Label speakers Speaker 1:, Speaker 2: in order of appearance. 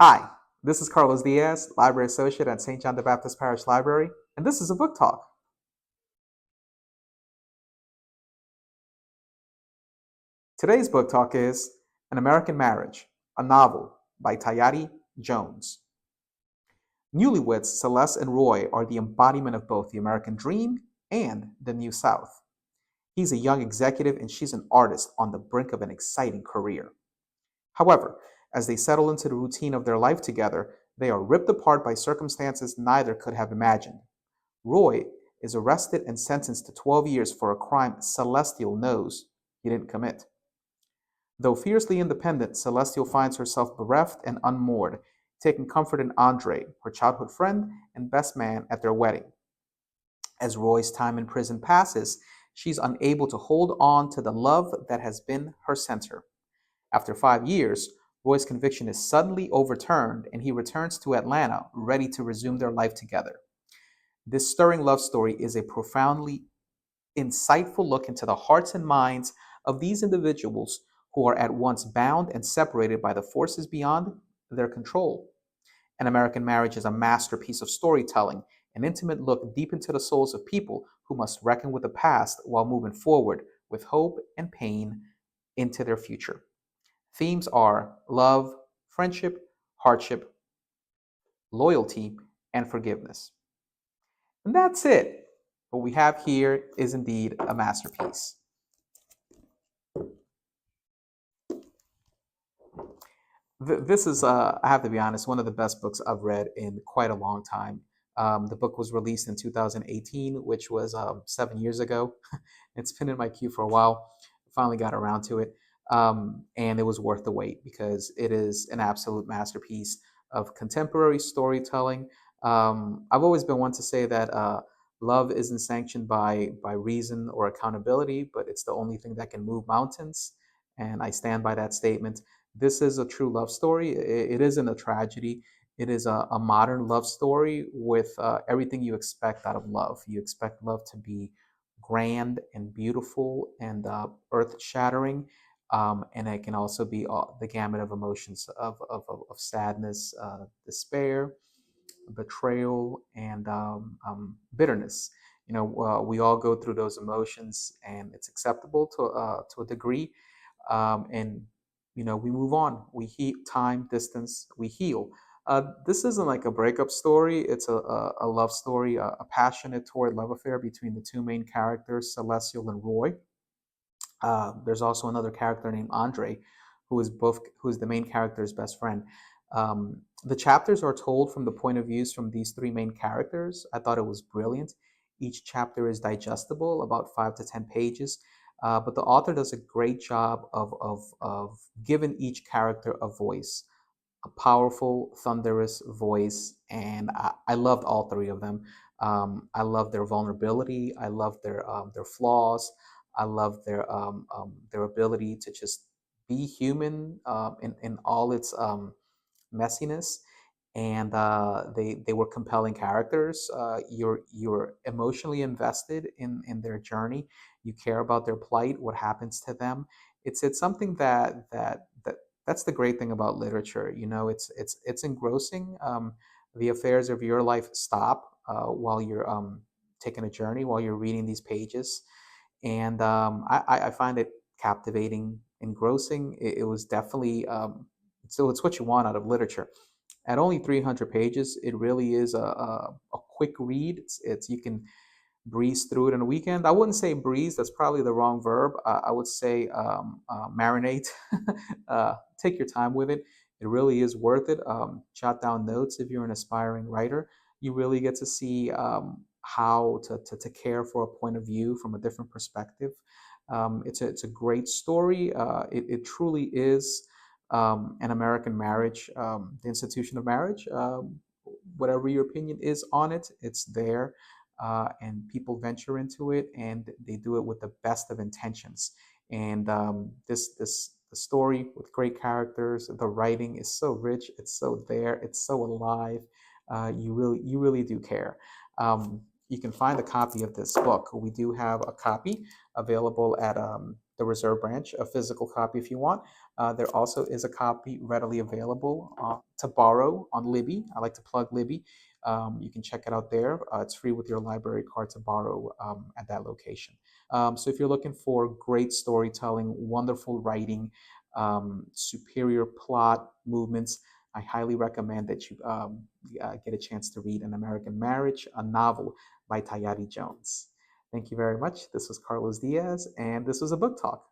Speaker 1: Hi, this is Carlos Diaz, Library Associate at St. John the Baptist Parish Library, and this is a book talk. Today's book talk is An American Marriage, a novel by Tayari Jones. Newlyweds Celeste and Roy are the embodiment of both the American dream and the New South. He's a young executive and she's an artist on the brink of an exciting career. However, as they settle into the routine of their life together, they are ripped apart by circumstances neither could have imagined. Roy is arrested and sentenced to 12 years for a crime Celestial knows he didn't commit. Though fiercely independent, Celestial finds herself bereft and unmoored, taking comfort in Andre, her childhood friend and best man, at their wedding. As Roy's time in prison passes, she's unable to hold on to the love that has been her center. After 5 years, Roy's conviction is suddenly overturned and he returns to Atlanta, ready to resume their life together. This stirring love story is a profoundly insightful look into the hearts and minds of these individuals who are at once bound and separated by the forces beyond their control. An American Marriage is a masterpiece of storytelling, an intimate look deep into the souls of people who must reckon with the past while moving forward with hope and pain into their future. Themes are love, friendship, hardship, loyalty, and forgiveness. And that's it. What we have here is indeed a masterpiece. This is, I have to be honest, one of the best books I've read in quite a long time. The book was released in 2018, which was 7 years ago. It's been in my queue for a while. Finally got around to it. And it was worth the wait because it is an absolute masterpiece of contemporary storytelling. I've always been one to say that love isn't sanctioned by reason or accountability, but it's the only thing that can move mountains. And I stand by that statement. This is a true love story. It isn't a tragedy. It is a modern love story with everything you expect out of love. You expect love to be grand and beautiful and earth shattering. And it can also be the gamut of emotions of sadness, despair, betrayal, and bitterness. We all go through those emotions, and it's acceptable to a degree. And we move on. We heal time, distance. We heal. This isn't like a breakup story. It's a love story, a passionate torrid love affair between the two main characters, Celestial and Roy. There's also another character named Andre, who is the main character's best friend. The chapters are told from the point of views from these three main characters. I thought it was brilliant. Each chapter is digestible, about 5 to 10 pages, but the author does a great job of giving each character a voice, a powerful, thunderous voice, and I loved all three of them. I love their vulnerability. I love their flaws. I love their ability to just be human in all its messiness. And they were compelling characters. You're emotionally invested in their journey. You care about their plight, what happens to them. It's something that's the great thing about literature. It's engrossing. The affairs of your life stop while you're taking a journey, while you're reading these pages, and I find it captivating, engrossing. It was definitely so it's what you want out of literature. At only 300 pages, it really is a quick read. It's you can breeze through it in a weekend. I wouldn't say breeze, that's probably the wrong verb. I would say marinate. Take your time with it. It really is worth it. Jot down notes if you're an aspiring writer. You really get to see how to care for a point of view from a different perspective. It's a great story. It truly is an American marriage, the institution of marriage. Whatever your opinion is on it, it's there, and people venture into it, and they do it with the best of intentions. And this the story with great characters, the writing is so rich, it's so there, it's so alive. You really do care. You can find a copy of this book. We do have a copy available at the Reserve Branch, a physical copy if you want. There also is a copy readily available to borrow on Libby. I like to plug Libby. You can check it out there. It's free with your library card to borrow at that location. So if you're looking for great storytelling, wonderful writing, superior plot movements, I highly recommend that you get a chance to read An American Marriage, a novel by Tayari Jones. Thank you very much. This was Carlos Diaz, and this was a book talk.